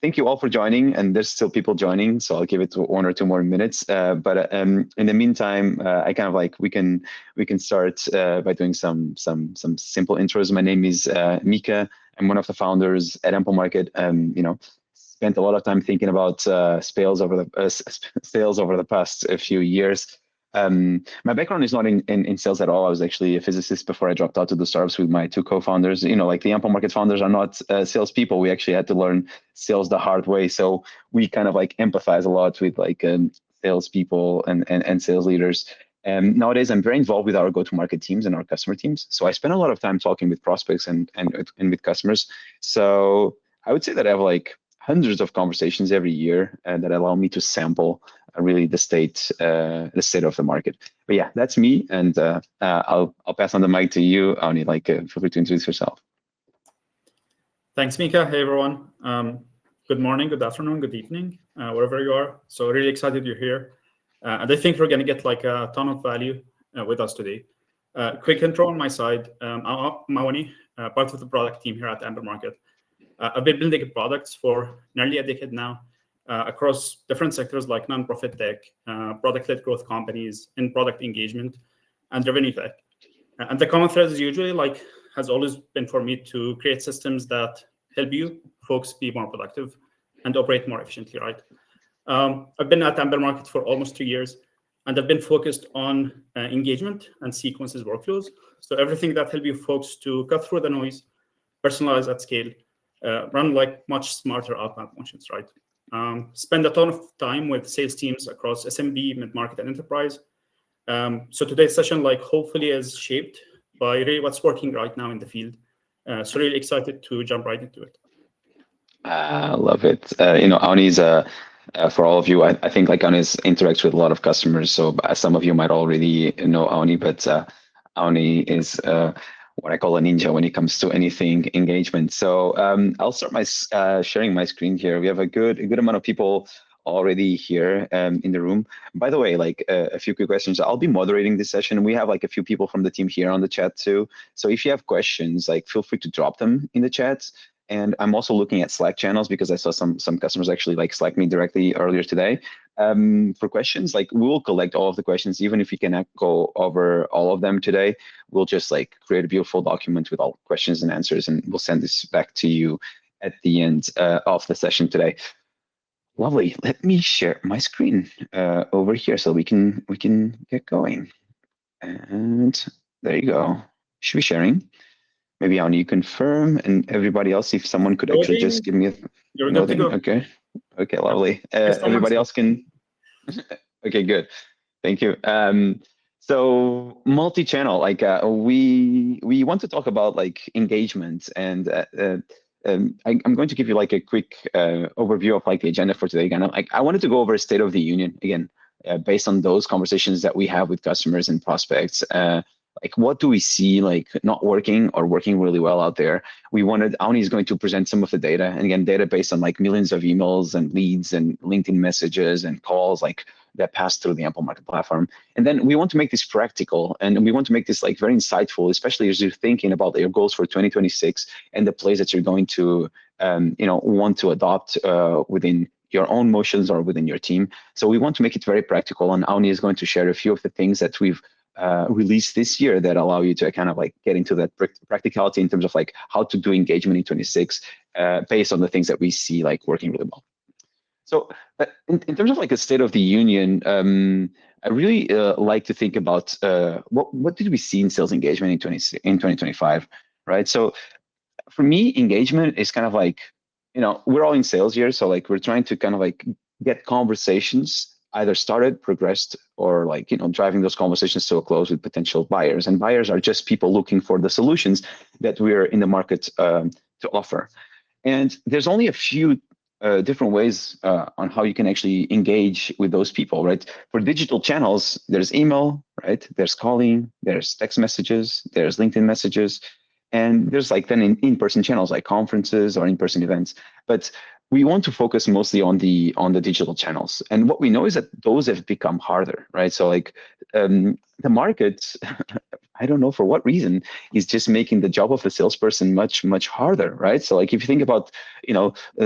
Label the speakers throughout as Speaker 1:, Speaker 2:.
Speaker 1: thank you all for joining, and there's still people joining, so I'll give it 1 or 2 more minutes. But in the meantime, I kind of like we can start by doing some simple intros. My name is Mika. I'm one of the founders at Amplemarket. Spent a lot of time thinking about sales over the past few years. My background is not in sales at all. I was actually a physicist before I dropped out to do startups with my two co-founders. Like the Amplemarket founders are not salespeople. We actually had to learn sales the hard way. So we kind of like empathize a lot with like salespeople and sales leaders. Nowadays, I'm very involved with our go-to-market teams and our customer teams. So I spend a lot of time talking with prospects and with customers. So I would say that I have like hundreds of conversations every year that allow me to sample really the state of the market. But yeah, that's me, and I'll pass on the mic to you, Avni. Feel free to introduce yourself.
Speaker 2: Thanks, Mika. Hey everyone. Good morning, good afternoon, good evening, wherever you are. So really excited you're here, and I think we're going to get like a ton of value with us today. Quick intro on my side. I'm Avni, part of the product team here at Amplemarket. I've been building products for nearly a decade now. Across different sectors like nonprofit tech, product-led growth companies, in product engagement, and revenue tech. And the common thread is usually has always been for me to create systems that help you folks be more productive and operate more efficiently, right? I've been at Amplemarket for almost 2 years, and I've been focused on engagement and sequences workflows. So everything that help you folks to cut through the noise, personalize at scale, run like much smarter outbound functions, right? Spend a ton of time with sales teams across SMB, mid-market, and enterprise. So today's session, hopefully is shaped by really what's working right now in the field. So really excited to jump right into it.
Speaker 1: I love it. Avni's, for all of you, I think Avni interacts with a lot of customers. So some of you might already know Avni, but Avni is what I call a ninja when it comes to anything engagement. So I'll start my sharing my screen here. We have a good amount of people already here in the room. By the way, a few quick questions. I'll be moderating this session. We have a few people from the team here on the chat too. So if you have questions, feel free to drop them in the chat. And I'm also looking at Slack channels because I saw some customers actually Slack me directly earlier today for questions. We will collect all of the questions, even if we cannot go over all of them today. We'll just create a beautiful document with all questions and answers, and we'll send this back to you at the end of the session today. Lovely. Let me share my screen over here so we can get going. And there you go. Should be sharing. Maybe Avni, you confirm, and everybody else, if someone could actually just give me a nothing. Okay, lovely. Everybody else can. Okay, good. Thank you. So multi-channel, we want to talk about engagement, and I'm going to give you a quick overview of the agenda for today. Again, I wanted to go over a state of the union again, based on those conversations that we have with customers and prospects. What do we see not working or working really well out there? Avni is going to present some of the data, and again, data based on millions of emails and leads and LinkedIn messages and calls that pass through the Amplemarket platform. And then we want to make this practical, and we want to make this very insightful, especially as you're thinking about your goals for 2026 and the plays that you're going to want to adopt within your own motions or within your team. So we want to make it very practical, and Avni is going to share a few of the things that we've released this year that allow you to kind of get into that practicality in terms of how to do engagement in 26 based on the things that we see working really well. So in terms of a state of the union, I really like to think about what did we see in sales engagement in 2025, right? So for me, engagement is kind of we're all in sales here, so we're trying to kind of get conversations either started, progressed, or driving those conversations to a close with potential buyers. And buyers are just people looking for the solutions that we're in the market to offer. And there's only a few different ways on how you can actually engage with those people, right? For digital channels, there's email, right? There's calling, there's text messages, there's LinkedIn messages, and there's then in-person channels like conferences or in-person events. But we want to focus mostly on the digital channels. And what we know is that those have become harder, right? So like the market, I don't know for what reason, is just making the job of a salesperson much, much harder, right? So like if you think about,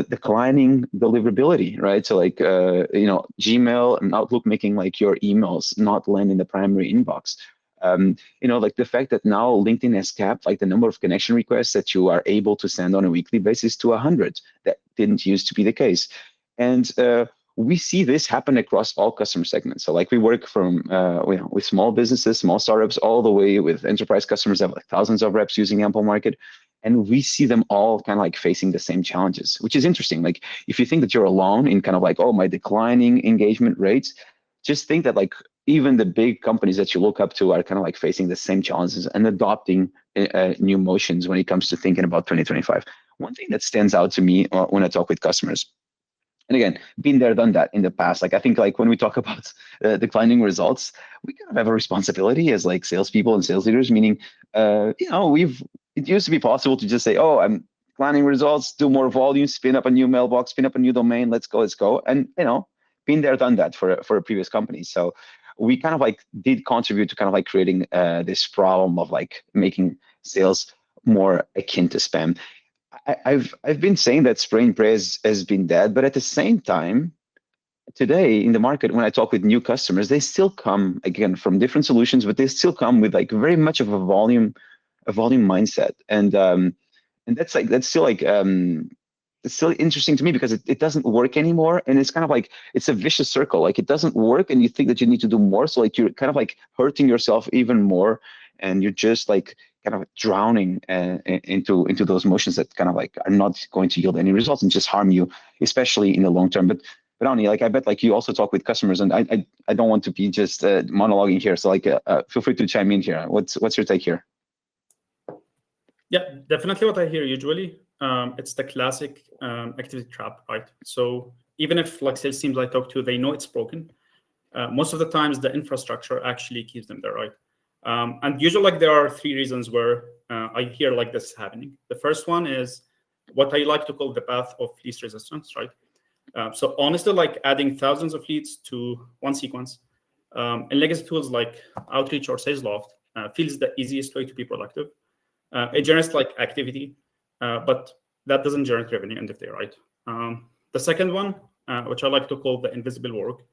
Speaker 1: declining deliverability, right? So like, Gmail and Outlook making like your emails not land in the primary inbox. Like the fact that now LinkedIn has capped like the number of connection requests that you are able to send on a weekly basis to 100. That didn't used to be the case. And we see this happen across all customer segments. So like we work from with small businesses, small startups, all the way with enterprise customers that have like thousands of reps using Amplemarket. And we see them all kind of like facing the same challenges, which is interesting. Like if you think that you're alone in kind of like, oh, my declining engagement rates, just think that like even the big companies that you look up to are kind of like facing the same challenges and adopting new motions when it comes to thinking about 2025. One thing that stands out to me when I talk with customers, and again, been there, done that in the past. Like I think like when we talk about declining results, we kind of have a responsibility as like salespeople and sales leaders, meaning, it used to be possible to just say, oh, I'm declining results, do more volume, spin up a new mailbox, spin up a new domain, let's go. And, been there, done that for a previous company. So we kind of like did contribute to kind of like creating this problem of like making sales more akin to spam. I've been saying that spray and pray has been dead, but at the same time, today in the market, when I talk with new customers, they still come again from different solutions, but they still come with like very much of a volume mindset, and that's still like it's still interesting to me because it doesn't work anymore, and it's kind of like it's a vicious circle. Like it doesn't work, and you think that you need to do more, so like you're kind of like hurting yourself even more, and you're just like kind of drowning into those motions that kind of like are not going to yield any results and just harm you, especially in the long term. But Ani, like I bet like you also talk with customers, and I don't want to be just monologuing here, so like feel free to chime in here. What's your take here?
Speaker 2: Yeah, definitely what I hear usually. It's the classic activity trap, right? So even if like sales teams I talk to, they know it's broken. Most of the times the infrastructure actually keeps them there, right? And usually like there are three reasons where I hear like this happening. The first one is what I like to call the path of least resistance, right? So honestly, like adding thousands of leads to one sequence in legacy tools like Outreach or SalesLoft feels the easiest way to be productive. It generates like activity, but that doesn't generate revenue end of day, right? The second one, which I like to call the invisible work.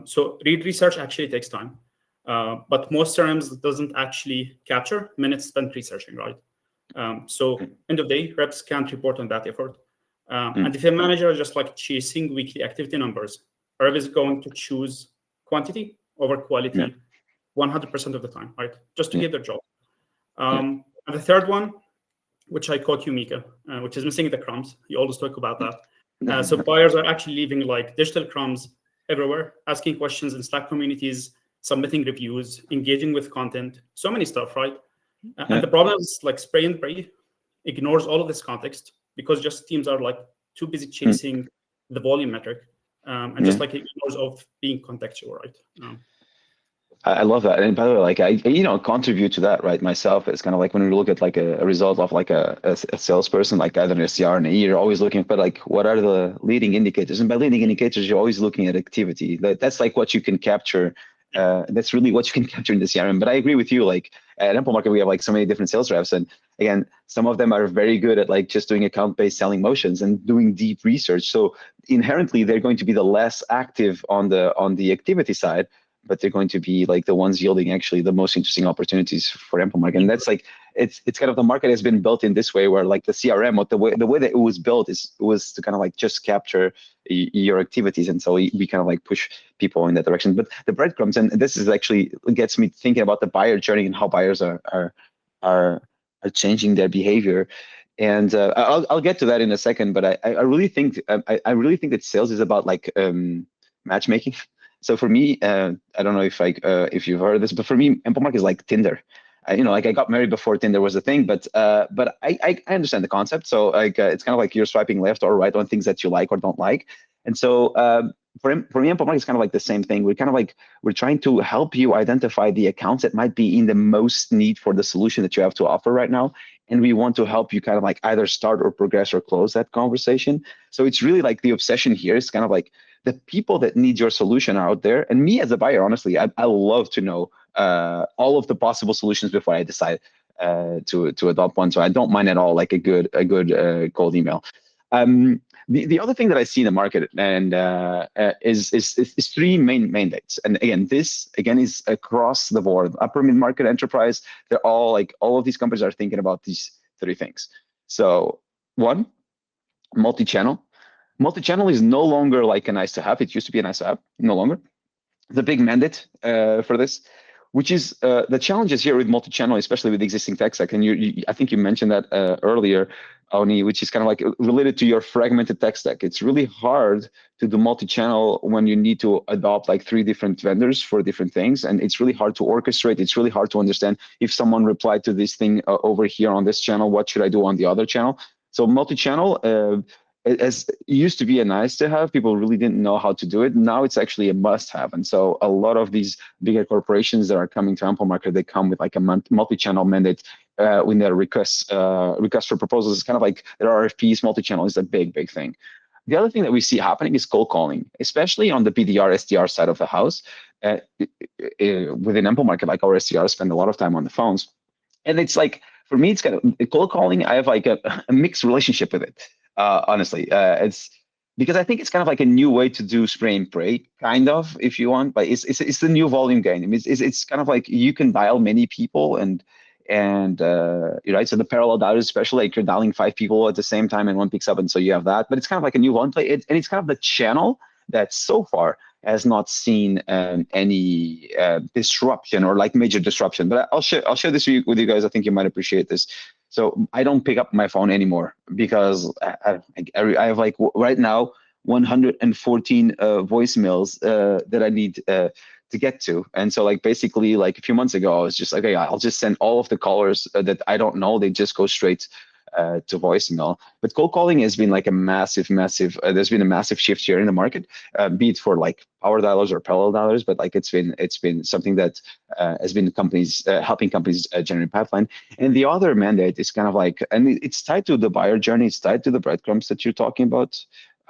Speaker 2: So read research actually takes time, but most times it doesn't actually capture minutes spent researching, right? So end of day, reps can't report on that effort. And if a manager is just like chasing weekly activity numbers, a rep is going to choose quantity over quality 100% of the time, right? Just to get their job. And the third one, which I caught you, Mika, which is missing the crumbs. You always talk about that. So buyers are actually leaving like digital crumbs everywhere, asking questions in Slack communities, submitting reviews, engaging with content, so many stuff, right? And the problem is like spray and pray ignores all of this context because just teams are like too busy chasing the volume metric and just like ignores of being contextual, right?
Speaker 1: I love that. And by the way, like I contribute to that, right? Myself, it's kind of like when we look at like a result of like a salesperson, like either in a CR and you're always looking for like, what are the leading indicators? And by leading indicators, you're always looking at activity. That's like what you can capture. That's really what you can capture in the CRM. But I agree with you. Like at Amplemarket, we have like so many different sales reps, and again, some of them are very good at like just doing account-based selling motions and doing deep research. So inherently, they're going to be the less active on the activity side, but they're going to be like the ones yielding actually the most interesting opportunities for Amplemarket. And that's like it's kind of the market has been built in this way, where like the CRM, or the way that it was built was to kind of like just capture your activities, and so we kind of like push people in that direction. But the breadcrumbs, and this is actually gets me thinking about the buyer journey and how buyers are changing their behavior. And I'll get to that in a second. But I really think I really think that sales is about like matchmaking. So for me, I don't know if you've heard of this, but for me, Amplemarket is like Tinder. Like I got married before Tinder was a thing, but I understand the concept. So like it's kind of like you're swiping left or right on things that you like or don't like. And so for me, Amplemarket is kind of like the same thing. We're trying to help you identify the accounts that might be in the most need for the solution that you have to offer right now, and we want to help you kind of like either start or progress or close that conversation. So it's really like the obsession here is kind of like the people that need your solution are out there, and me as a buyer, honestly, I love to know all of the possible solutions before I decide to adopt one. So I don't mind at all like a good cold email. Um, the other thing that I see in the market and is three main mandates. And again, this again is across the board, upper mid market enterprise. They're all like all of these companies are thinking about these three things. So one, multi-channel. Multi-channel is no longer like a nice to have. It used to be a nice to have, no longer. The big mandate for this, which is the challenges here with multi-channel, especially with existing tech stack. And I think you mentioned that earlier, Oni, which is kind of like related to your fragmented tech stack. It's really hard to do multi-channel when you need to adopt like three different vendors for different things. And it's really hard to orchestrate. It's really hard to understand if someone replied to this thing over here on this channel, what should I do on the other channel? So multi-channel, as it used to be a nice to have, people really didn't know how to do it. Now it's actually a must have. And so a lot of these bigger corporations that are coming to Amplemarket, they come with like a multi-channel mandate when their requests for proposals. It's kind of like their RFPs. Multi-channel is a big thing. The other thing that we see happening is cold calling, especially on the BDR, SDR side of the house. Within Amplemarket, like our SDRs spend a lot of time on the phones. And it's like, for me, it's kind of cold calling. I have like a mixed relationship with it. Honestly, it's because I think it's kind of like a new way to do spray and pray, kind of, if you want. But it's the new volume game. I mean, it's kind of like you can dial many people and you're right. So the parallel dialers, especially like you're dialing 5 people at the same time and one picks up, and so you have that. But it's kind of like a new volume play, and it's kind of the channel that so far has not seen any disruption or like major disruption. But I'll share this with you guys. I think you might appreciate this. So I don't pick up my phone anymore because I have like right now 114 voicemails that I need to get to. And so like basically like a few months ago, I was just like, okay, I'll just send all of the callers that I don't know. They just go straight to voicemail. But cold calling has been like a massive, there's been a massive shift here in the market, be it for like power dialers or parallel dialers, but like it's been something that has been companies helping companies generate pipeline. And the other mandate is kind of like, and it's tied to the buyer journey, it's tied to the breadcrumbs that you're talking about,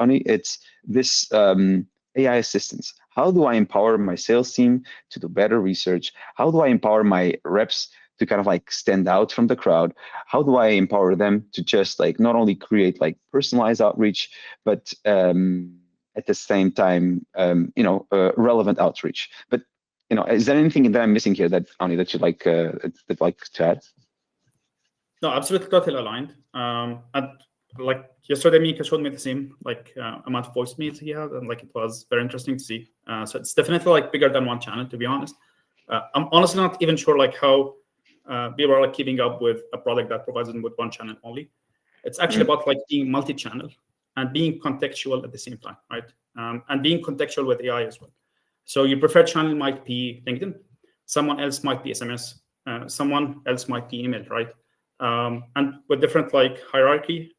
Speaker 1: Ani. It's this AI assistance. How do I empower my sales team to do better research? How do I empower my reps to kind of like stand out from the crowd? How do I empower them to just like not only create like personalized outreach, but at the same time, relevant outreach? But is there anything that I'm missing here that Ani, that you'd like to add?
Speaker 2: No, absolutely, totally aligned. And like yesterday, Mika showed me the same like amount of voicemails he had, and like it was very interesting to see. So it's definitely like bigger than one channel, to be honest. I'm honestly not even sure like how people are like keeping up with a product that provides them with one channel only. It's actually about like being multi-channel and being contextual at the same time, right? And being contextual with AI as well. So your preferred channel might be LinkedIn, someone else might be SMS, someone else might be email, right? And with different like hierarchy,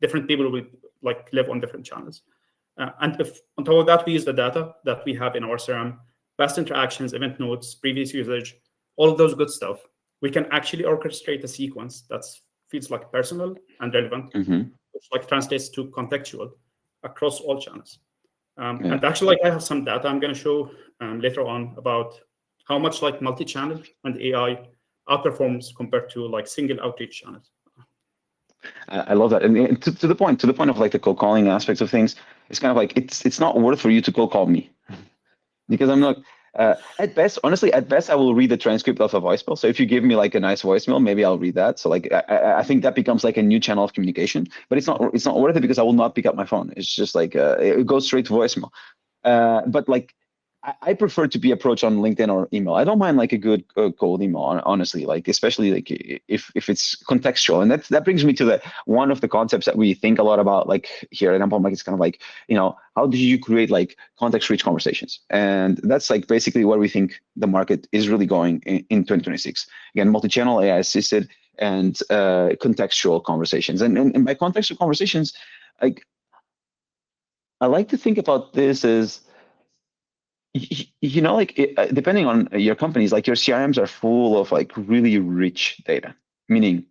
Speaker 2: different people will like live on different channels. And if on top of that, we use the data that we have in our CRM, past interactions, event notes, previous usage, all of those good stuff, we can actually orchestrate a sequence that feels like personal and relevant, which like translates to contextual across all channels. And actually, like I have some data I'm going to show later on about how much like multi-channel and AI outperforms compared to like single outreach channels.
Speaker 1: I love that, and to the point of like the cold calling aspects of things, it's kind of like it's not worth for you to cold call me because I'm not. At best, honestly, at best, I will read the transcript of a voicemail. So if you give me like a nice voicemail, maybe I'll read that. So like I think that becomes like a new channel of communication. But it's not worth it because I will not pick up my phone. It's just like it goes straight to voicemail. But like I prefer to be approached on LinkedIn or email. I don't mind like a good cold email, honestly, like especially like if it's contextual. And that brings me to the one of the concepts that we think a lot about, like here at Amplemarket. It's kind of like, how do you create like context-rich conversations? And that's like basically where we think the market is really going in 2026. Again, multi-channel, AI assisted, and contextual conversations. And by contextual conversations, like I like to think about this as, like depending on your companies, like your CRMs are full of like really rich data, meaning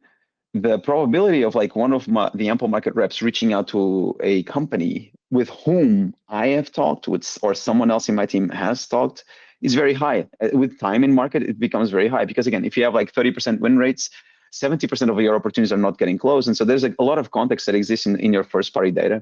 Speaker 1: the probability of like one of the Amplemarket reps reaching out to a company with whom I have talked with or someone else in my team has talked is very high. With time in market, it becomes very high because again, if you have like 30% win rates, 70% of your opportunities are not getting closed. And so there's like a lot of context that exists in your first party data.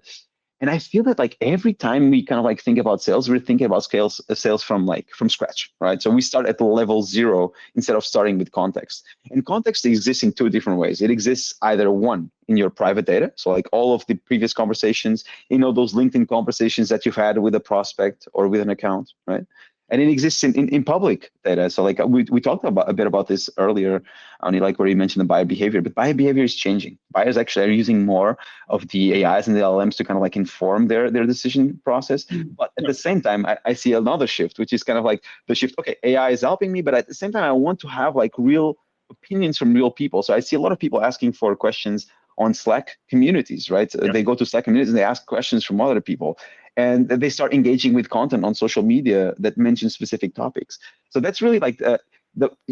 Speaker 1: And I feel that like every time we kind of like think about sales, we're thinking about sales from scratch, right? So we start at the level 0 instead of starting with context. And context exists in 2 different ways. It exists either one in your private data, so like all of the previous conversations, those LinkedIn conversations that you've had with a prospect or with an account, right? And it exists in public data. So like we talked about a bit about this earlier, only like where you mentioned the buyer behavior, but buyer behavior is changing. Buyers actually are using more of the AIs and the LLMs to kind of like inform their decision process. But at the same time, I see another shift, which is kind of like the shift, okay, AI is helping me, but at the same time, I want to have like real opinions from real people. So I see a lot of people asking for questions on Slack communities, right?
Speaker 2: Yeah.
Speaker 1: They go to Slack communities and they ask questions from other people. And they start engaging with content on social media that mentions specific topics. So that's really like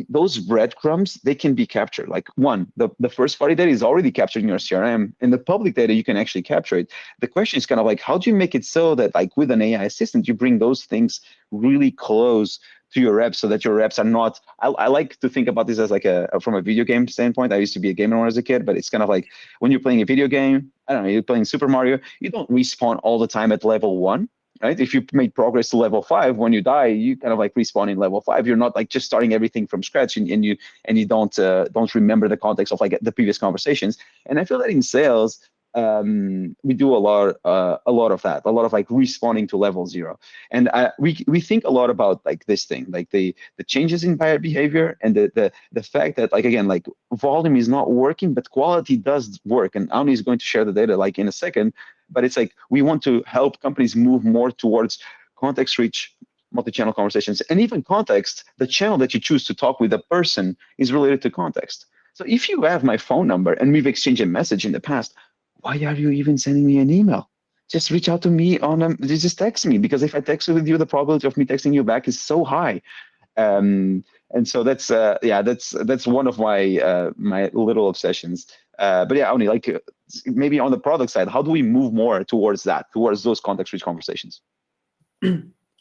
Speaker 1: those breadcrumbs, they can be captured. Like the first party data is already captured in your CRM. In the public data, you can actually capture it. The question is kind of like, how do you make it so that like with an AI assistant, you bring those things really close to your reps so that your reps are not, I like to think about this as like from a video game standpoint. I used to be a gamer when I was a kid, but it's kind of like when you're playing a video game, I don't know, you're playing Super Mario, you don't respawn all the time at level 1. Right? If you make progress to level 5, when you die, you kind of like respawn in level 5. You're not like just starting everything from scratch, and you don't remember the context of like the previous conversations. And I feel that in sales, we do a lot of that, a lot of like respawning to level 0. And we think a lot about like this thing, like the changes in buyer behavior and the fact that like again, like volume is not working, but quality does work. And Auni is going to share the data like in a second. But it's like we want to help companies move more towards context-rich multi-channel conversations. And even context, the channel that you choose to talk with a person is related to context. So if you have my phone number and we've exchanged a message in the past, why are you even sending me an email? Just reach out to me just text me, because if I text with you, the probability of me texting you back is so high. And so that's one of my little obsessions. But yeah, only like maybe on the product side, how do we move more towards those context-rich conversations?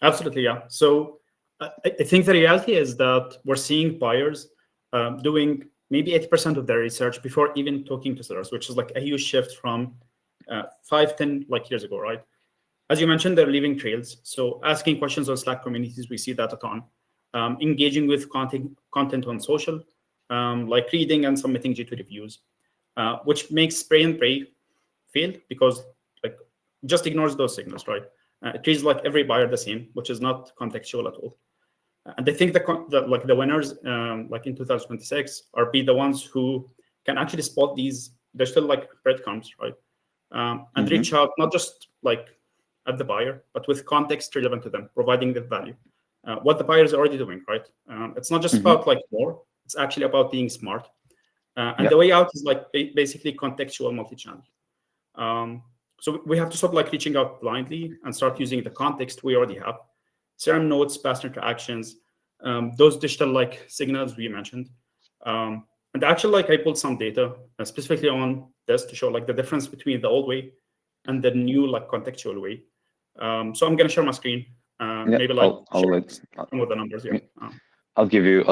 Speaker 2: Absolutely, yeah. So I think the reality is that we're seeing buyers doing maybe 80% of their research before even talking to sellers, which is like a huge shift from 5-10 like years ago, right? As you mentioned, they're leaving trails. So asking questions on Slack communities, we see that a ton. Engaging with content on social, like reading and submitting G2 reviews, which makes spray and pray fail because like just ignores those signals, right? It treats like every buyer the same, which is not contextual at all. And I think the winners, like in 2026, are be the ones who can actually spot these. They're still like breadcrumbs, right? And reach out not just like at the buyer, but with context relevant to them, providing the value. What the buyer is already doing, right? It's not just about like more. It's actually about being smart. And the way out is like basically contextual multi-channel. So we have to stop like reaching out blindly and start using the context we already have. CRM notes, past interactions, those digital like signals we mentioned. And actually, like I pulled some data specifically on this to show like the difference between the old way and the new like contextual way. So I'm gonna share my screen. Maybe like some of the numbers here.
Speaker 1: I'll give you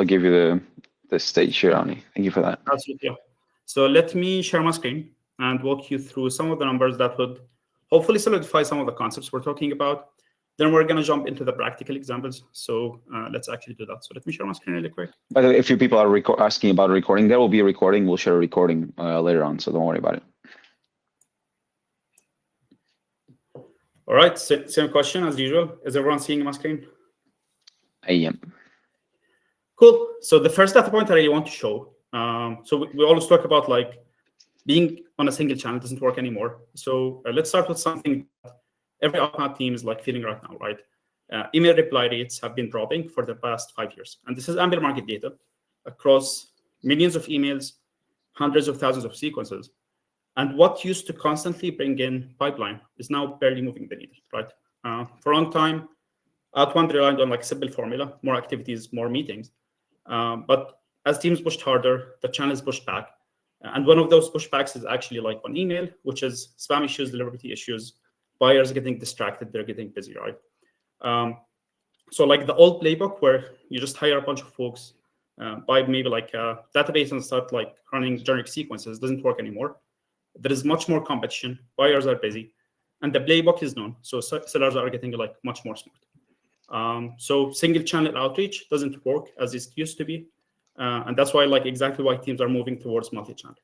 Speaker 1: the stage here, Ani. Thank you for that.
Speaker 2: Absolutely. Yeah. So let me share my screen and walk you through some of the numbers that would hopefully solidify some of the concepts we're talking about. Then we're going to jump into the practical examples. So let's actually do that. So let me share my screen really quick.
Speaker 1: By the way, if you people are asking about a recording, there will be a recording. We'll share a recording later on, so don't worry about it.
Speaker 2: All right, same question as usual. Is everyone seeing my screen?
Speaker 1: I am.
Speaker 2: Cool. So the first data point I really want to show. So we always talk about like being on a single channel doesn't work anymore. So let's start with something that every Outbound team is like feeling right now, right? Email reply rates have been dropping for the past 5 years. And this is Amplemarket data across millions of emails, hundreds of thousands of sequences. And what used to constantly bring in pipeline is now barely moving the needle, right? For a long time, Outbound relied on like simple formula, more activities, more meetings. But as teams pushed harder, the channels pushed back. And one of those pushbacks is actually like on email, which is spam issues, deliverability issues, buyers getting distracted, they're getting busy, right? So like the old playbook where you just hire a bunch of folks, buy maybe like a database and start like running generic sequences doesn't work anymore. There is much more competition. Buyers are busy, and the playbook is known. So sellers are getting like much more smart. So single channel outreach doesn't work as it used to be, and that's why like exactly why teams are moving towards multi-channel.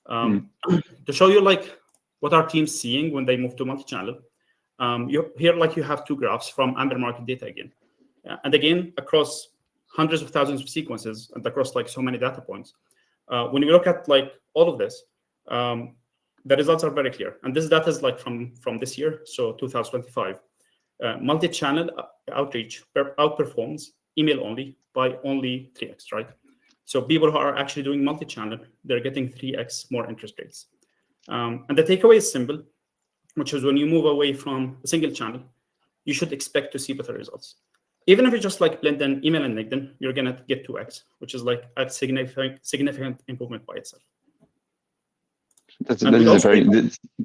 Speaker 2: To show you like what are teams seeing when they move to multi-channel, here like you have two graphs from Amplemarket data again, and again across hundreds of thousands of sequences and across like so many data points. When you look at like all of this, the results are very clear, and this data is like from this year, so 2025. Multi-channel outreach outperforms email only by only 3x, right? So people who are actually doing multi-channel, they're getting 3x more interest rates. And the takeaway is simple, which is when you move away from a single channel, you should expect to see better results. Even if you just like blend in email and LinkedIn, you're gonna get 2x, which is like a significant improvement by itself.
Speaker 1: This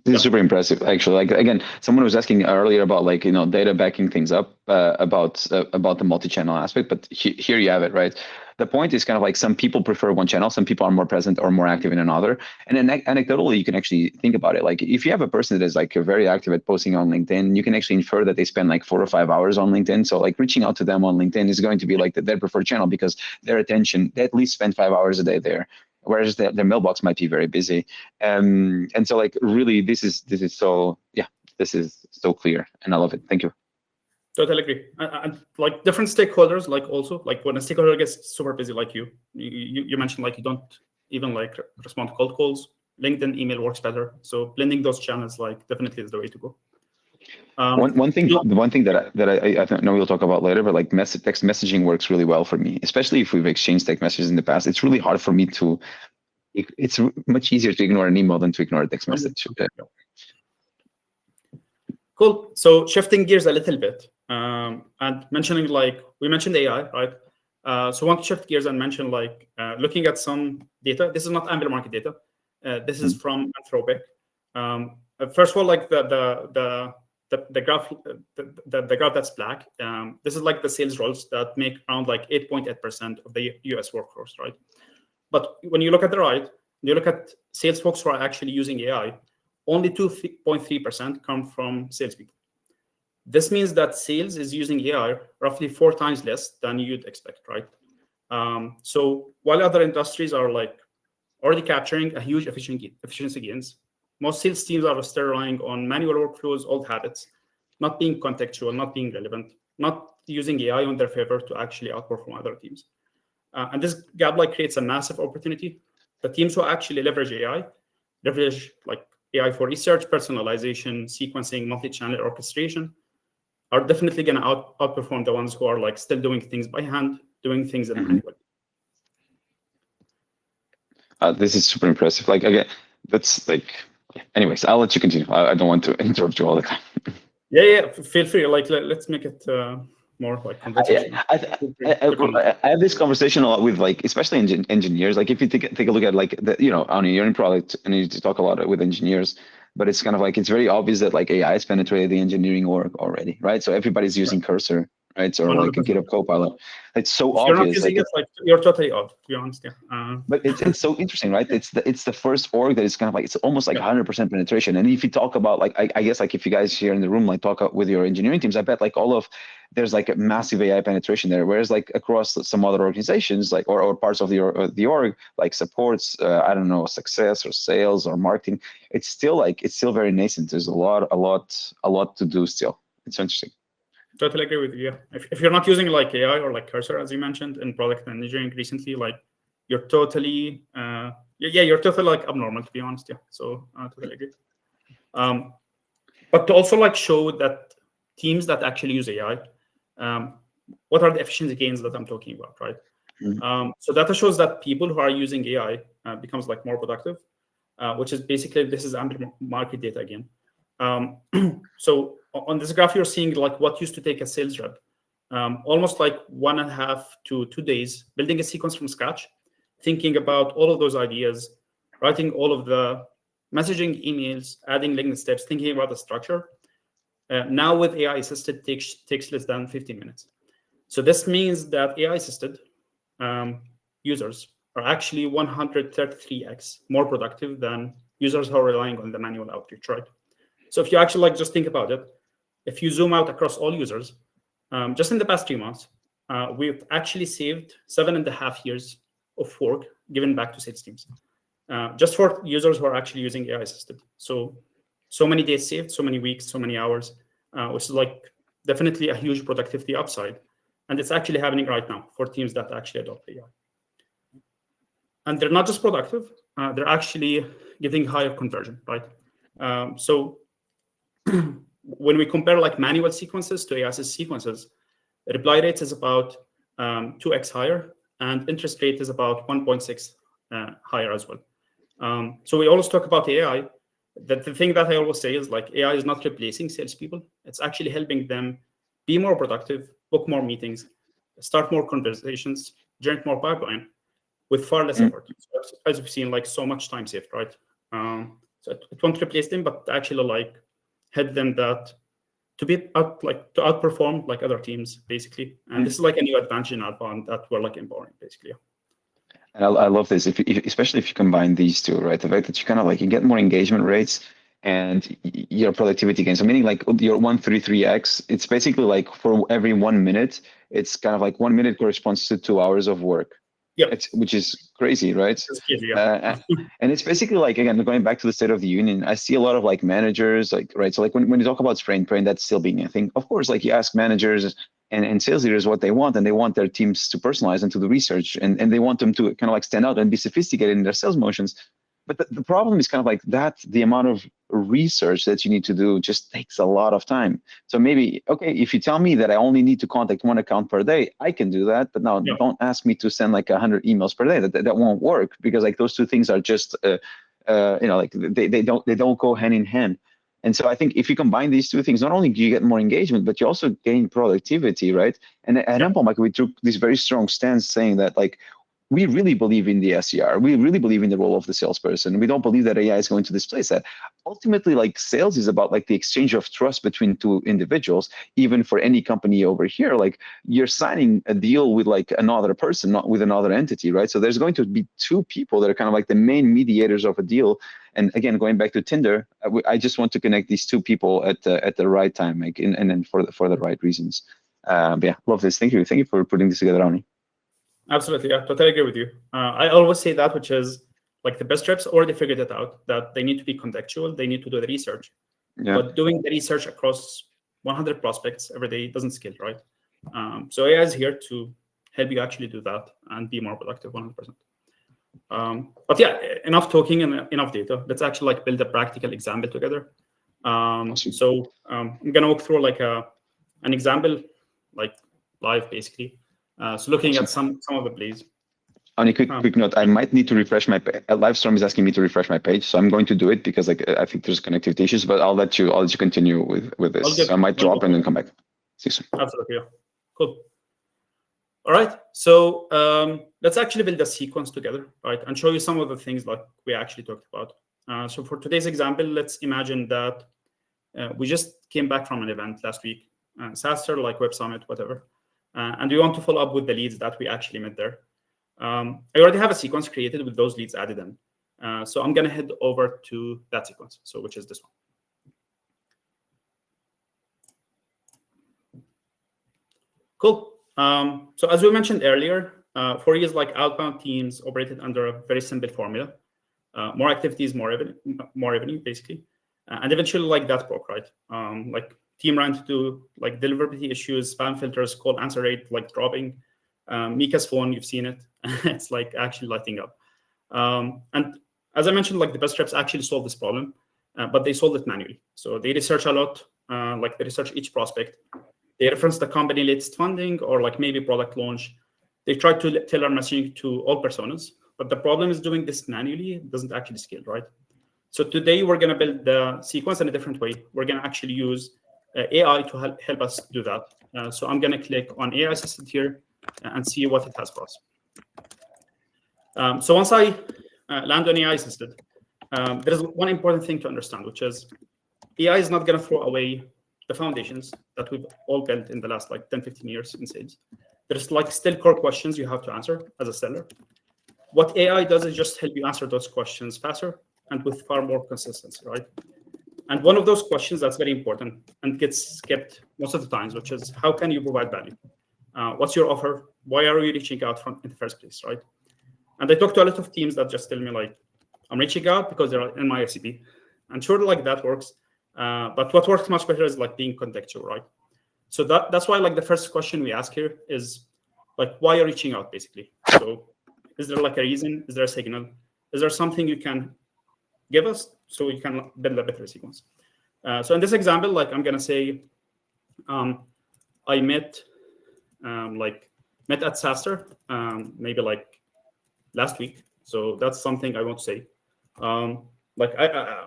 Speaker 1: is super impressive, actually. Like again, someone was asking earlier about like data backing things up about the multi-channel aspect, but here you have it, right? The point is kind of like some people prefer one channel, some people are more present or more active in another. And then anecdotally, you can actually think about it. Like if you have a person that is like very active at posting on LinkedIn, you can actually infer that they spend like 4 or 5 hours on LinkedIn. So like reaching out to them on LinkedIn is going to be like their preferred channel because their attention, they at least spend 5 hours a day there. Whereas their mailbox might be very busy. And so like really this is so this is so clear and I love it. Thank you.
Speaker 2: Totally agree. And like different stakeholders, like also like when a stakeholder gets super busy, like you mentioned, like you don't even like respond to cold calls. LinkedIn email works better. So blending those channels like definitely is the way to go.
Speaker 1: One thing that I know we'll talk about later, but like text messaging works really well for me, especially if we've exchanged text messages in the past. It's really hard for me to. It's much easier to ignore an email than to ignore a text message.
Speaker 2: Cool. So shifting gears a little bit and mentioning like we mentioned AI, right? So I want to shift gears and mention like looking at some data. This is not Amplemarket data. This is from Anthropic. First of all, like the graph, the graph that's black. This is like the sales roles that make around like 8.8% of the US workforce, right? But when you look at the right, you look at sales folks who are actually using AI, only 2.3% come from salespeople. This means that sales is using AI roughly 4 times less than you'd expect, right? So while other industries are like already capturing a huge efficiency gains, most sales teams are still relying on manual workflows, old habits, not being contextual, not being relevant, not using AI on their favor to actually outperform other teams. And this gap like creates a massive opportunity. The teams who actually leverage AI, leverage like AI for research, personalization, sequencing, multi-channel orchestration, are definitely going to outperform the ones who are like still doing things by hand, doing things in a manual.
Speaker 1: This is super impressive. Like again, that's like. Anyways, I'll let you continue. I don't want to interrupt you all the time.
Speaker 2: Yeah. Feel free. Like let's make it more like conversation.
Speaker 1: I have this conversation a lot with like, especially engineers. Like if you take a look at like the, Ani, you're in product and you need to talk a lot with engineers, but it's kind of like, it's very obvious that like AI has penetrated the engineering work already, right? So everybody's using Cursor, right? So like a GitHub Copilot. It's so
Speaker 2: if
Speaker 1: obvious.
Speaker 2: You're not using it, like you're totally off, to be honest. Yeah.
Speaker 1: But it's so interesting, right? It's the first org that is kind of like, it's almost like 100% penetration. And if you talk about like, I guess like if you guys here in the room like talk with your engineering teams, I bet like there's like a massive AI penetration there. Whereas like across some other organizations, like or parts of the org, like supports, I don't know, success or sales or marketing, it's still very nascent. There's a lot to do still. It's interesting.
Speaker 2: Totally agree with you. If you're not using like AI or like Cursor, as you mentioned in product and engineering recently, like you're totally, you're totally like abnormal, to be honest. Yeah, so totally agree. But to also like show that teams that actually use AI, what are the efficiency gains that I'm talking about, right? So data shows that people who are using AI becomes like more productive. which is basically, this is Amplemarket data again. So on this graph, you're seeing like what used to take a sales rep almost like 1.5 to 2 days, building a sequence from scratch, thinking about all of those ideas, writing all of the messaging emails, adding link steps, thinking about the structure. Now with AI assisted takes less than 15 minutes. So this means that AI assisted users are actually 133x more productive than users who are relying on the manual outreach, right? So if you actually like just think about it, if you zoom out across all users, just in the past 3 months, we've actually saved 7.5 years of work given back to sales teams, just for users who are actually using AI assisted. So many days saved, so many weeks, so many hours, which is like definitely a huge productivity upside. And it's actually happening right now for teams that actually adopt AI. And they're not just productive, they're actually getting higher conversion, right? So when we compare like manual sequences to AI sequences, reply rates is about 2x higher, and interest rate is about 1.6 higher as well. So we always talk about AI. That the thing that I always say is like AI is not replacing salespeople. It's actually helping them be more productive, book more meetings, start more conversations, generate more pipeline with far less effort. So as we've seen, like so much time saved, right? So it won't replace them, but actually like help them that to outperform like other teams basically. And this is like a new advantage in Outbound that we're like empowering basically.
Speaker 1: And I love this, especially if you combine these two, right? The fact that you kind of like you get more engagement rates and your productivity gains. So meaning like your 133x, it's basically like for every 1 minute, it's kind of like 1 minute corresponds to 2 hours of work.
Speaker 2: Yeah,
Speaker 1: which is crazy, right? And it's basically like, again, going back to the State of the Union, I see a lot of like managers, like, right? So like when you talk about brain, that's still being a thing. Of course, like you ask managers and sales leaders what they want, and they want their teams to personalize and to do research, and they want them to kind of like stand out and be sophisticated in their sales motions. But the problem is kind of like that, the amount of research that you need to do just takes a lot of time. So maybe, okay, if you tell me that I only need to contact one account per day, I can do that. But now don't ask me to send like 100 emails per day. That won't work, because like those two things are just, like they don't go hand in hand. And so I think if you combine these two things, not only do you get more engagement, but you also gain productivity, right? And at Amplemarket, we took this very strong stance saying that like, we really believe in the SDR. We really believe in the role of the salesperson. We don't believe that AI is going to displace that. Ultimately, like sales is about like the exchange of trust between two individuals. Even for any company over here, like you're signing a deal with like another person, not with another entity, right? So there's going to be two people that are kind of like the main mediators of a deal. And again, going back to Tinder, I just want to connect these two people at the right time, like, and then for the right reasons. But yeah, love this. Thank you for putting this together, Ani.
Speaker 2: Absolutely, yeah, totally agree with you. I always say that, which is like the best reps already figured it out, that they need to be contextual, they need to do the research. But doing the research across 100 prospects every day doesn't scale, right? So AI is here to help you actually do that and be more productive 100%. But yeah, enough talking and enough data. Let's actually like build a practical example together. So I'm gonna walk through like an example, like live basically. So looking at some of the plays.
Speaker 1: Only quick note, I might need to refresh my Livestorm is asking me to refresh my page, so I'm going to do it because like I think there's connectivity issues, but I'll let you continue with this. So I might drop and then come back. See you soon.
Speaker 2: Absolutely, yeah. Cool. All right, so let's actually build a sequence together, right, and show you some of the things like we actually talked about. So for today's example, let's imagine that we just came back from an event last week, SaaStr, like Web Summit, whatever. And we want to follow up with the leads that we actually met there. I already have a sequence created with those leads added in. So I'm going to head over to that sequence, so which is this one. Cool. So as we mentioned earlier, for years, like Outbound teams operated under a very simple formula. More activities, more revenue, basically. And eventually, like that broke, right? Like team ran into like deliverability issues, spam filters, call answer rate like dropping. Mika's phone, you've seen it. It's like actually lighting up. And as I mentioned, like the best reps actually solved this problem, but they solved it manually. So they research a lot, like they research each prospect. They reference the company latest funding or like maybe product launch. They try to tailor messaging to all personas, but the problem is doing this manually doesn't actually scale, right? So today we're going to build the sequence in a different way. We're going to actually use AI to help us do that. So I'm going to click on AI Assistant here and see what it has for us. So once I land on AI Assistant, there is one important thing to understand, which is AI is not going to throw away the foundations that we've all built in the last like 10, 15 years in sales. There's like still core questions you have to answer as a seller. What AI does is just help you answer those questions faster and with far more consistency, right? And one of those questions that's very important and gets skipped most of the times, which is how can you provide value? What's your offer? Why are you reaching out in the first place, right? And I talk to a lot of teams that just tell me like, I'm reaching out because they're in my ICP. And sure, like that works. But what works much better is like being contextual, right? So that's why like the first question we ask here is like, why are you reaching out basically? So is there like a reason? Is there a signal? Is there something you can give us so we can build a better sequence? So in this example, like I'm gonna say, I met at SaaStr maybe like last week. So that's something I want to say. Like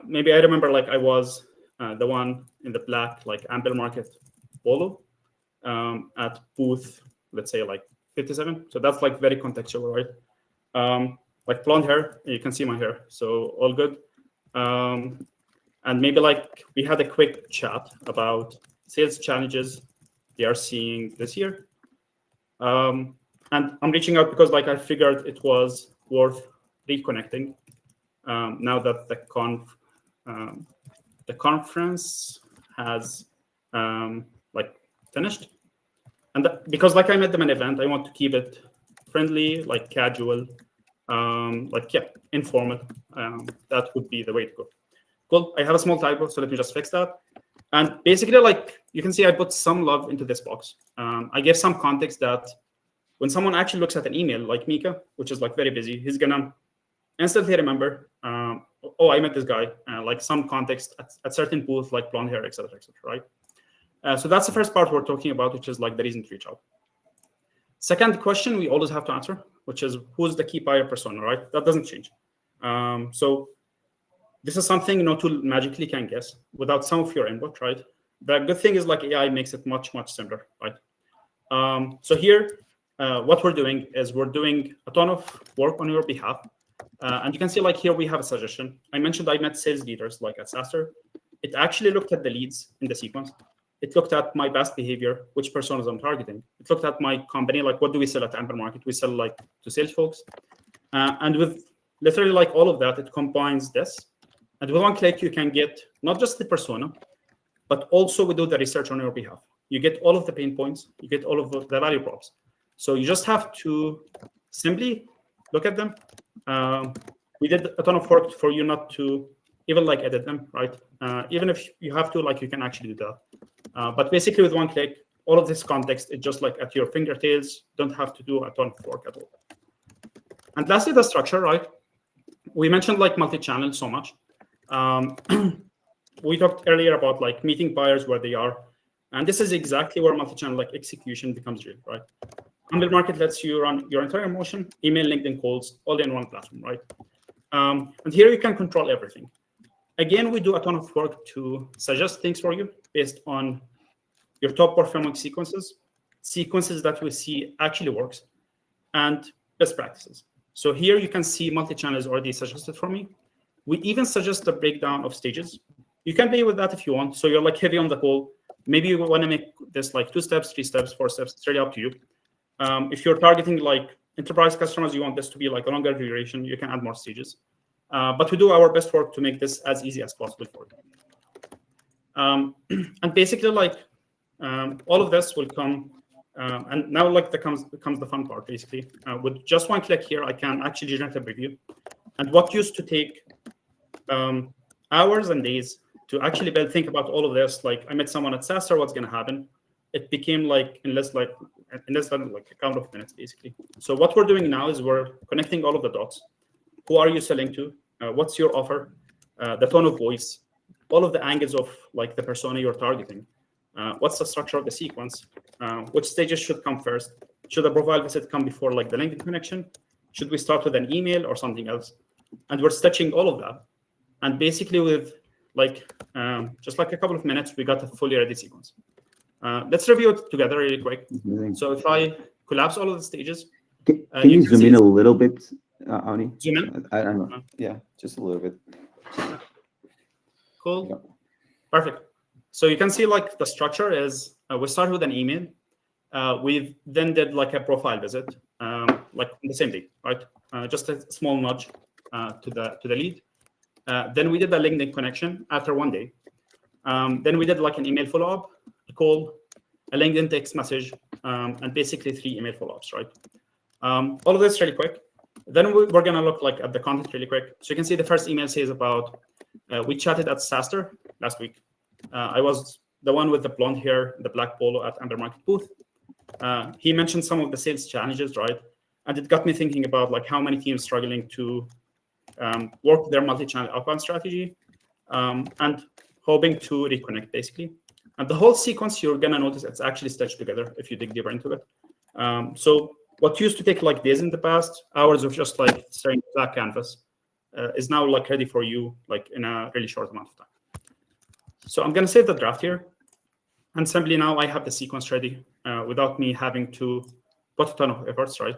Speaker 2: maybe I remember like I was the one in the black like Amplemarket polo at booth, let's say like 57. So that's like very contextual, right? Like blonde hair, you can see my hair, so all good. And maybe like we had a quick chat about sales challenges they are seeing this year. And I'm reaching out because like I figured it was worth reconnecting now that the conference has like finished. And because like I'm at the main event, I want to keep it friendly, like casual, like yeah, informal. That would be the way to go. Cool. I have a small typo, so let me just fix that. And basically, like you can see, I put some love into this box. I gave some context that when someone actually looks at an email like Mika, which is like very busy, he's gonna instantly remember, oh, I met this guy, like some context at certain booth, like blonde hair, etc., right? So that's the first part we're talking about, which is like the reason to reach out. Second question we always have to answer, which is who's the key buyer persona, right? That doesn't change. So this is something no tool magically can guess without some of your input, right? The good thing is like AI makes it much, much simpler, right? So here, what we're doing is we're doing a ton of work on your behalf. And you can see like here we have a suggestion. I mentioned I met sales leaders like at SaaStr. It actually looked at the leads in the sequence. It looked at my past behavior, which personas I'm targeting. It looked at my company, like what do we sell at Amplemarket? We sell like to sales folks. And with literally like all of that, it combines this. And with one click, you can get not just the persona, but also we do the research on your behalf. You get all of the pain points. You get all of the value props. So you just have to simply look at them. We did a ton of work for you not to even like edit them, right? Even if you have to, like you can actually do that. But basically with one click, all of this context is just like at your fingertips. Don't have to do a ton of work at all. And lastly, the structure, right? We mentioned like multi-channel so much. We talked earlier about like meeting buyers where they are. And this is exactly where multi-channel like execution becomes real, right? Amplemarket lets you run your entire motion, email, LinkedIn calls, all in one platform, right? And here you can control everything. Again, we do a ton of work to suggest things for you based on your top performing sequences that we see actually works, and best practices. So here you can see multi-channel is already suggested for me. We even suggest a breakdown of stages. You can play with that if you want. So you're like heavy on the call. Maybe you want to make this like 2 steps, 3 steps, 4 steps. It's really up to you. If you're targeting like enterprise customers, you want this to be like a longer duration, you can add more stages. But we do our best work to make this as easy as possible for you. And basically, like all of this will come, and now like comes the fun part. Basically, with just one click here, I can actually generate a preview. And what used to take hours and days to actually think about all of this, like I met someone at SaaStr, what's going to happen? It became like in less than like a couple of minutes, basically. So what we're doing now is we're connecting all of the dots. Who are you selling to? What's your offer? The tone of voice, all of the angles of like the persona you're targeting. What's the structure of the sequence? Which stages should come first? Should a profile visit come before like the LinkedIn connection? Should we start with an email or something else? And we're stitching all of that. And basically with just like a couple of minutes, we got a fully ready sequence. Let's review it together really quick. So if I collapse all of the stages,
Speaker 3: can you zoom in a little bit, Auni?
Speaker 2: Zoom in?
Speaker 3: I don't know. Yeah, just a little bit.
Speaker 2: Cool.
Speaker 3: Yeah.
Speaker 2: Perfect. So you can see like the structure is we start with an email. We then did like a profile visit, like on the same day, right? Just a small nudge to the lead. Then we did a LinkedIn connection after 1 day. Then we did like an email follow-up, a call, a LinkedIn text message, and basically 3 email follow-ups, right? All of this really quick. Then we're gonna look like at the content really quick. So you can see the first email says about we chatted at SaaStr last week. I was the one with the blonde hair, the black polo at Amplemarket booth. He mentioned some of the sales challenges, right? And it got me thinking about like how many teams struggling to work their multi-channel outbound strategy and hoping to reconnect basically. And the whole sequence, you're gonna notice it's actually stitched together if you dig deeper into it. So what used to take like days in the past, hours of just like staring at black canvas, is now like ready for you like in a really short amount of time. So I'm gonna save the draft here. And simply now I have the sequence ready without me having to put a ton of efforts, right?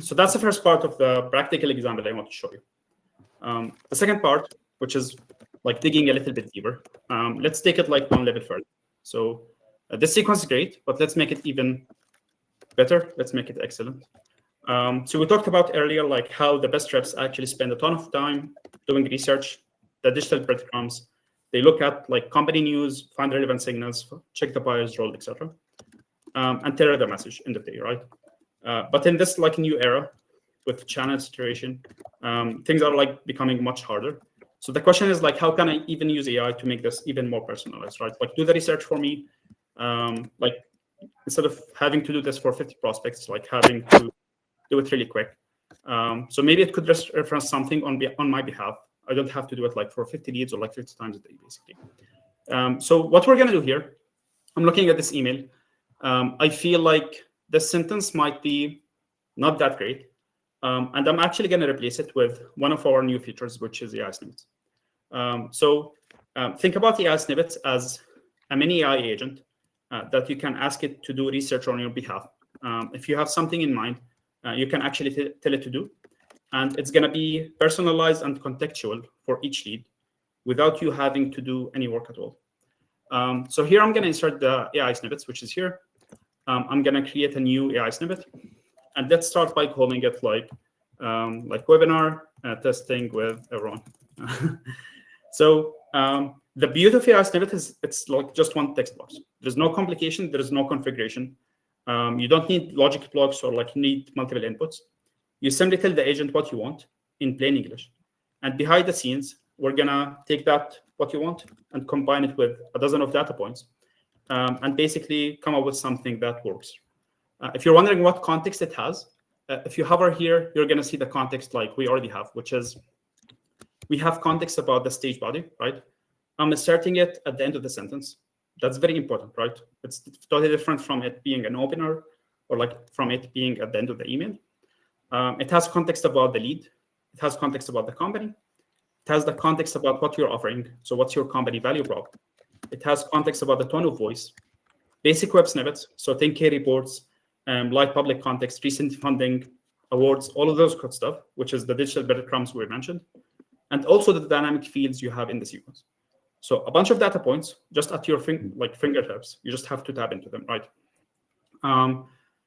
Speaker 2: So that's the first part of the practical example I want to show you. The second part, which is like digging a little bit deeper, let's take it like one level further. So this sequence is great, but let's make it even better. Let's make it excellent. So we talked about earlier, like how the best reps actually spend a ton of time doing research, the digital breadcrumbs. They look at like company news, find relevant signals, check the buyer's role, etc., and tailor the message in the day, right? But in this like new era with channel saturation, things are like becoming much harder. So the question is like, how can I even use AI to make this even more personalized, right? Like do the research for me, like instead of having to do this for 50 prospects, like having to do it really quick. So maybe it could just reference something on my behalf. I don't have to do it like for 50 leads or like 50 times a day, basically. So what we're gonna do here, I'm looking at this email. I feel like this sentence might be not that great. And I'm actually gonna replace it with one of our new features, which is AI snippets. So think about AI snippets as a mini AI agent that you can ask it to do research on your behalf. If you have something in mind, you can actually tell it to do. And it's going to be personalized and contextual for each lead without you having to do any work at all. So here I'm going to insert the AI snippets, which is here. I'm going to create a new AI snippet. And let's start by calling it like webinar testing with everyone. So the beauty of AI snippet is it's like just one text box. There's no complication. There is no configuration. You don't need logic blocks or like need multiple inputs. You simply tell the agent what you want in plain English. And behind the scenes, we're gonna take that, what you want, and combine it with a dozen of data points and basically come up with something that works. If you're wondering what context it has, if you hover here, you're gonna see the context like we already have, which is we have context about the stage body, right? I'm inserting it at the end of the sentence. That's very important, right? It's totally different from it being an opener or like from it being at the end of the email. It has context about the lead. It has context about the company. It has the context about what you're offering. So what's your company value prop? It has context about the tone of voice, basic web snippets. So 10K reports, live public context, recent funding, awards, all of those good stuff, which is the digital breadcrumbs we mentioned. And also the dynamic fields you have in the sequence. So a bunch of data points just at your fingertips. You just have to tap into them, right?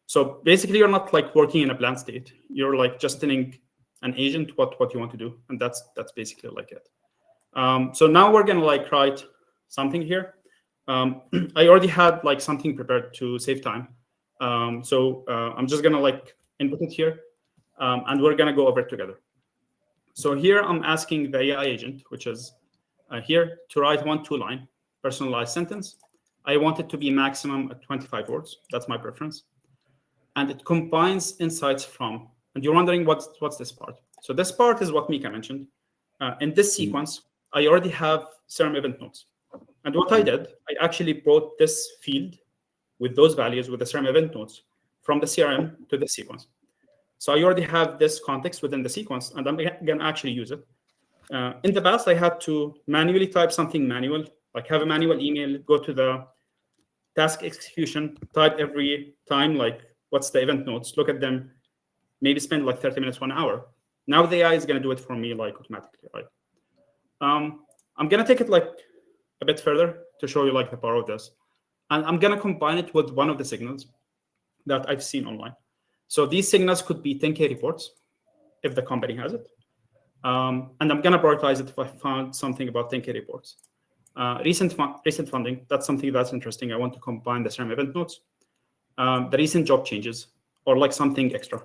Speaker 2: So basically, you're not like working in a blank state. You're like just telling an agent what you want to do, and that's basically like it. So now we're gonna like write something here. I already had like something prepared to save time. So I'm just gonna like input it here, and we're gonna go over it together. So here I'm asking the AI agent, which is here, to write 1 2-line personalized sentence. I want it to be maximum at 25 words. That's my preference. And it combines insights from, and you're wondering what's this part. So this part is what Mika mentioned. In this sequence, I already have CRM event notes. And what I did, I actually brought this field with those values with the CRM event notes from the CRM to the sequence. So I already have this context within the sequence, and I'm going to actually use it. In the past, I had to manually type something manual, like have a manual email, go to the task execution, type every time, like what's the event notes, look at them, maybe spend like 30 minutes, 1 hour. Now the AI is going to do it for me like automatically, right? I'm going to take it like a bit further to show you like the power of this. And I'm going to combine it with one of the signals that I've seen online. So these signals could be 10K reports if the company has it. And I'm going to prioritize it if I found something about 10K reports. Recent funding, that's something that's interesting. I want to combine the CRM event notes, the recent job changes, or like something extra.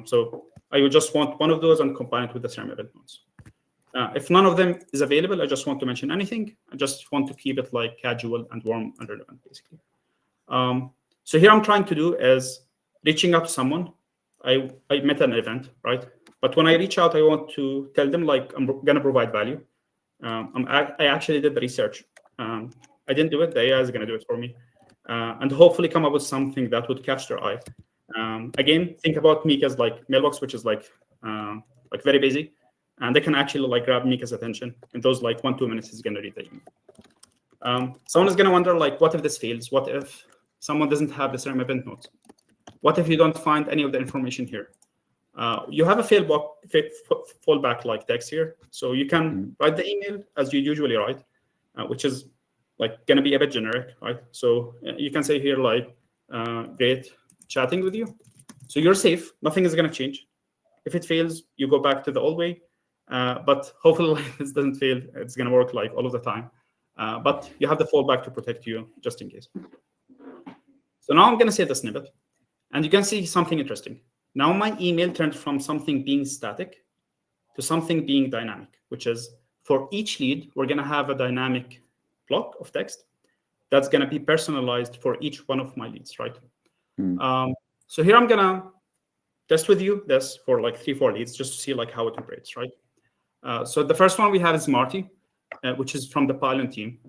Speaker 2: So I would just want one of those and combine it with the CRM event notes. If none of them is available, I just want to mention anything. I just want to keep it like casual and warm and relevant, basically. So here I'm trying to do is reaching out to someone. I met an event, right? But when I reach out, I want to tell them like I'm going to provide value. I actually did the research. I didn't do it. The AI is going to do it for me, and hopefully come up with something that would catch their eye. Again, think about Mika's like mailbox, which is like very busy, and they can actually like grab Mika's attention in those like 1-2 minutes. He's going to read the email. Someone is going to wonder like, what if this fails? What if someone doesn't have the CRM event notes? What if you don't find any of the information here? You have a fallback like text here. So you can write the email as you usually write, which is like going to be a bit generic, right? So you can say here like, great chatting with you. So you're safe. Nothing is going to change. If it fails, you go back to the old way. But hopefully like, this doesn't fail. It's going to work like all of the time. But you have the fallback to protect you just in case. So now I'm going to say the snippet. And you can see something interesting. Now my email turned from something being static to something being dynamic, which is for each lead, we're going to have a dynamic block of text that's going to be personalized for each one of my leads, right? So here I'm going to test with you this for like 3-4 leads just to see like how it operates, right? So the first one we have is Marty, which is from the Pylon team.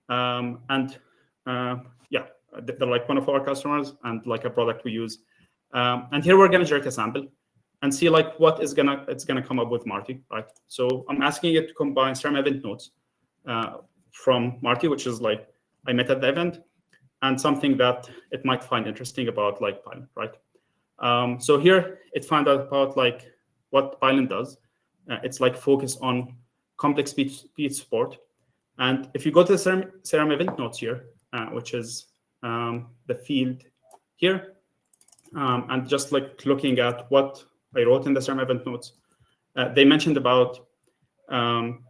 Speaker 2: Yeah, they're like one of our customers and like a product we use. And here we're going to generate a sample and see like what it's gonna come up with Marty, right? So I'm asking it to combine CRM event notes from Marty, which is like I met at the event, and something that it might find interesting about like Pylon, right? So here it found out about like what Pylon does. It's like focus on complex speech support. And if you go to the CRM event notes here, which is the field here, and just like looking at what I wrote in the CRM event notes, they mentioned about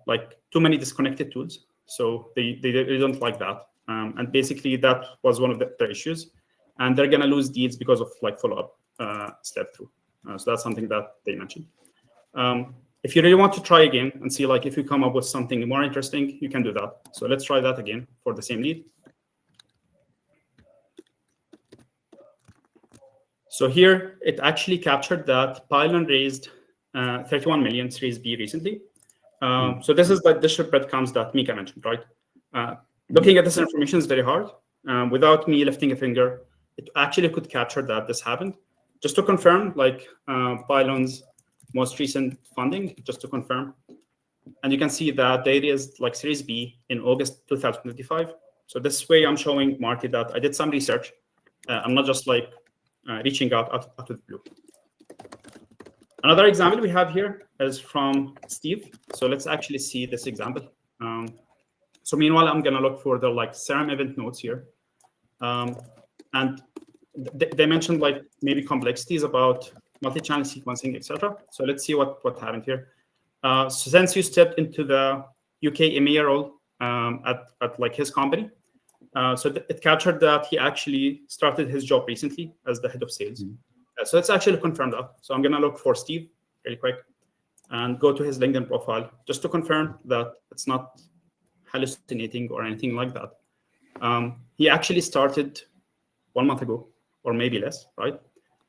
Speaker 2: like too many disconnected tools. So they don't like that. And basically that was one of the issues. And they're gonna lose deals because of like follow-up step through. So that's something that they mentioned. If you really want to try again and see like if you come up with something more interesting, you can do that. So let's try that again for the same lead. So here, it actually captured that Pylon raised 31 million Series B recently. So this is like the breadcrumbs that Mika mentioned, right? Looking at this information is very hard. Without me lifting a finger, it actually could capture that this happened. Just to confirm, like Pylon's most recent funding, just to confirm. And you can see that they raised like Series B in August 2025. So this way I'm showing Marty that I did some research. I'm not just like reaching out of the blue. Another example we have here is from Steve. So let's actually see this example. So meanwhile, I'm gonna look for the like CRM event notes here. And they mentioned like maybe complexities about multi-channel sequencing, etc. So let's see what happened here. So since you stepped into the UK EMEA role at like his company, so it captured that he actually started his job recently as the head of sales. So let's actually confirm that. So I'm gonna look for Steve really quick and go to his LinkedIn profile just to confirm that it's not hallucinating or anything like that. He actually started 1 month ago or maybe less, right?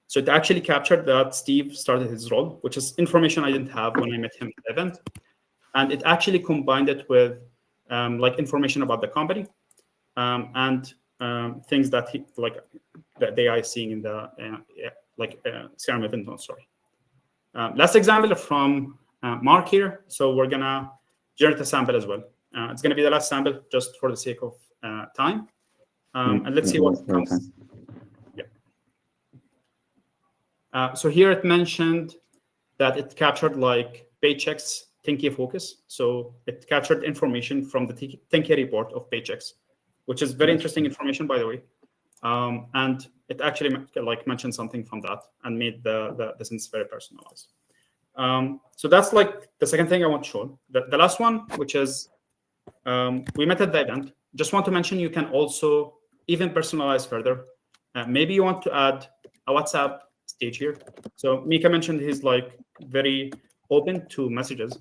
Speaker 2: So it actually captured that Steve started his role, which is information I didn't have when I met him at the event. And it actually combined it with like information about the company and things that he, like that they are seeing in the CRM event notes. Sorry. Last example from mark here. So we're gonna generate a sample as well. It's gonna be the last sample just for the sake of time. And let's see what comes. Yeah. So here it mentioned that it captured like Paychex 10K focus. So it captured information from the 10K report of Paychex, which is very interesting information, by the way. And it actually like mentioned something from that and made the sense very personalized. So that's like the second thing I want to show. The last one, which is we met at the event. Just want to mention you can also even personalize further. Maybe you want to add a WhatsApp stage here. So Mika mentioned he's like very open to messages.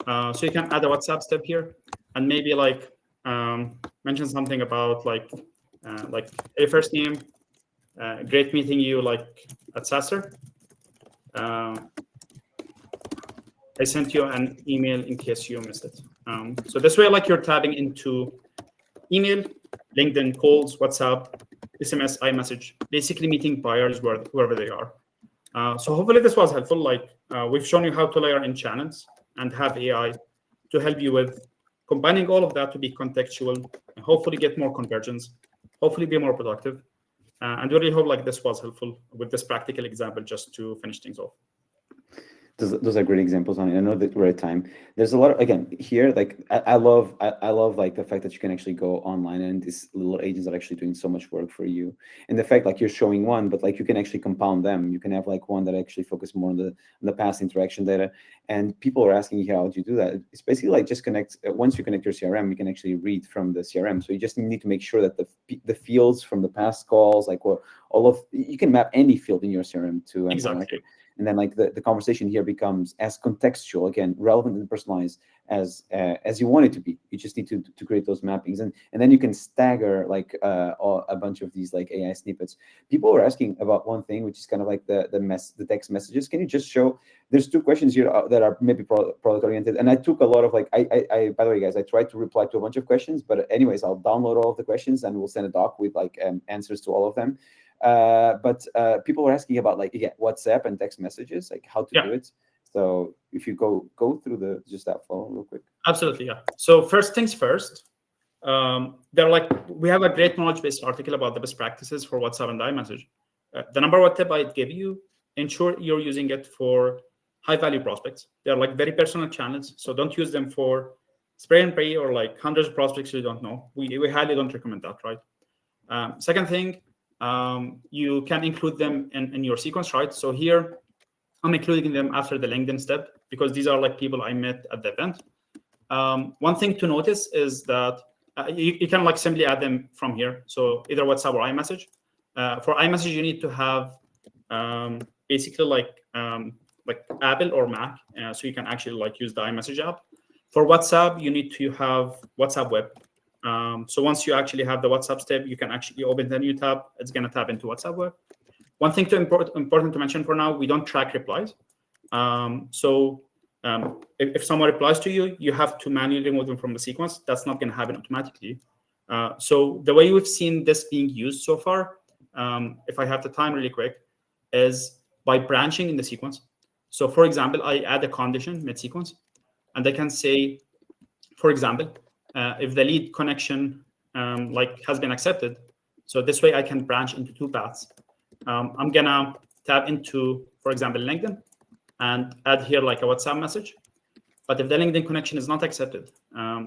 Speaker 2: So you can add a WhatsApp step here and maybe like mention something about like a first name, great meeting you like at Sasser. I sent you an email in case you missed it. So this way, like you're tabbing into email, LinkedIn, calls, WhatsApp, SMS, iMessage, basically meeting buyers wherever they are. So hopefully this was helpful. Like we've shown you how to layer in channels and have AI to help you with combining all of that to be contextual and hopefully get more conversions, hopefully be more productive. And we really hope like this was helpful with this practical example just to finish things off.
Speaker 3: Those are great examples on it. I know that we're at time. There's a lot of, again, here, like I love like the fact that you can actually go online and these little agents are actually doing so much work for you. And the fact like you're showing one, but like you can actually compound them. You can have like one that actually focus more on the past interaction data. And people are asking you, how do you do that? It's basically like just connect, once you connect your CRM, you can actually read from the CRM. So you just need to make sure that the fields from the past calls, like you can map any field in your CRM to
Speaker 2: exactly.
Speaker 3: And then like the conversation here becomes as contextual, again, relevant and personalized as you want it to be. You just need to create those mappings, and then you can stagger like a bunch of these like AI snippets. People were asking about one thing, which is kind of like the text messages. Can you just show? There's two questions here that are maybe product oriented, and I took a lot of like I by the way, guys, I tried to reply to a bunch of questions, but anyways, I'll download all of the questions and we'll send a doc with like answers to all of them. But people were asking about like, again, WhatsApp and text messages, like how to do it. So if you go through just that flow real quick.
Speaker 2: Absolutely, yeah. So first things first, they're like, we have a great knowledge-based article about the best practices for WhatsApp and iMessage. The number one tip I'd give you, ensure you're using it for high-value prospects. They're like very personal channels, so don't use them for spray and pray or like hundreds of prospects you don't know. We highly don't recommend that, right? Second thing, you can include them in your sequence, right? So here, I'm including them after the LinkedIn step because these are like people I met at the event. One thing to notice is that you can like simply add them from here. So either WhatsApp or iMessage. For iMessage, you need to have basically like Apple or Mac, so you can actually like use the iMessage app. For WhatsApp, you need to have WhatsApp Web. So once you actually have the WhatsApp step, you can actually open the new tab. It's going to tab into WhatsApp Web. One thing important to mention for now, we don't track replies. If someone replies to you, you have to manually remove them from the sequence. That's not going to happen automatically. So the way we've seen this being used so far, if I have the time really quick, is by branching in the sequence. So for example, I add a condition mid-sequence, and I can say, for example, if the lead connection has been accepted, so this way I can branch into two paths. I'm gonna tab into, for example, LinkedIn and add here like a WhatsApp message. But if the LinkedIn connection is not accepted,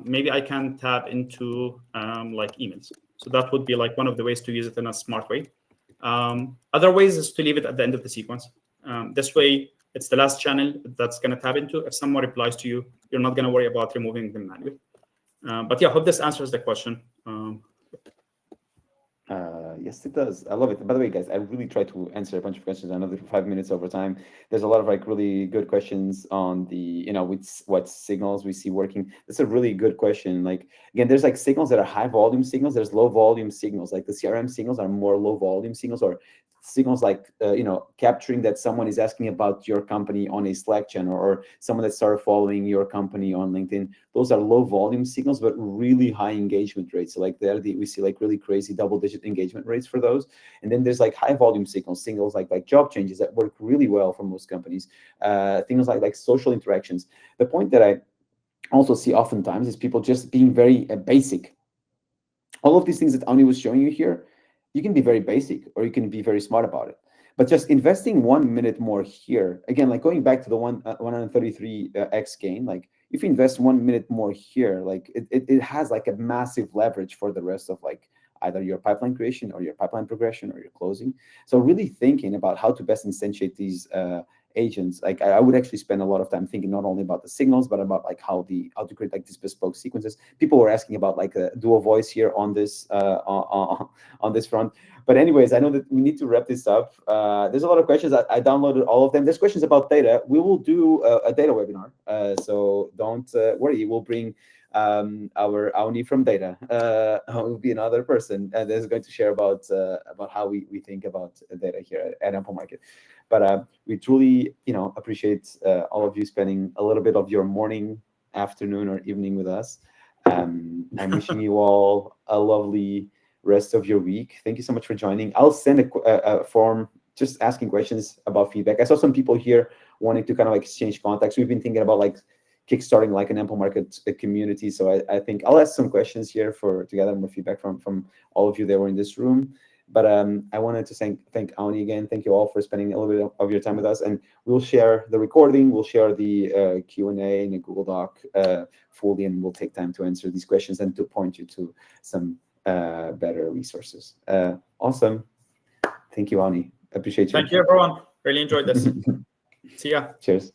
Speaker 2: maybe I can tab into like emails. So that would be like one of the ways to use it in a smart way. Other ways is to leave it at the end of the sequence. This way, it's the last channel that's going to tab into. If someone replies to you, you're not going to worry about removing them manually. But yeah, I hope this answers the question.
Speaker 3: Yes, it does. I love it. By the way, guys, I really tried to answer a bunch of questions. I know that 5 minutes over time. There's a lot of like really good questions on the, what signals we see working. That's a really good question. Like, again, there's like signals that are high volume signals. There's low volume signals. Like the CRM signals are more low volume signals, or signals like capturing that someone is asking about your company on a Slack channel, or someone that started following your company on LinkedIn. Those are low volume signals, but really high engagement rates. So like there, we see like really crazy double-digit engagement rates for those. And then there's like high volume signals like job changes that work really well for most companies. Things like social interactions. The point that I also see oftentimes is people just being very basic. All of these things that Ani was showing you here, you can be very basic or you can be very smart about it. But just investing 1 minute more here, again, like going back to the 133x gain, like if you invest 1 minute more here, like it has like a massive leverage for the rest of like either your pipeline creation or your pipeline progression or your closing. So really thinking about how to best instantiate these agents, like I would actually spend a lot of time thinking not only about the signals, but about like how to create like these bespoke sequences. People were asking about like a dual voice here on this on this front. But anyways, I know that we need to wrap this up. There's a lot of questions. I downloaded all of them. There's questions about data. We will do a data webinar. So don't worry. We'll bring our Auni from data. Will be another person that's going to share about how we think about data here at Amplemarket. But we truly, appreciate all of you spending a little bit of your morning, afternoon, or evening with us. I'm wishing you all a lovely rest of your week. Thank you so much for joining. I'll send a form just asking questions about feedback. I saw some people here wanting to kind of like exchange contacts. We've been thinking about like kickstarting like an Amplemarket community. So I think I'll ask some questions here to gather more feedback from all of you that were in this room. But I wanted to thank Auni again. Thank you all for spending a little bit of your time with us. And we'll share the recording. We'll share the Q&A in a Google Doc fully, and we'll take time to answer these questions and to point you to some better resources. Awesome. Thank you, Auni. Appreciate you.
Speaker 2: Thank you, everyone. Really enjoyed this. See ya.
Speaker 3: Cheers.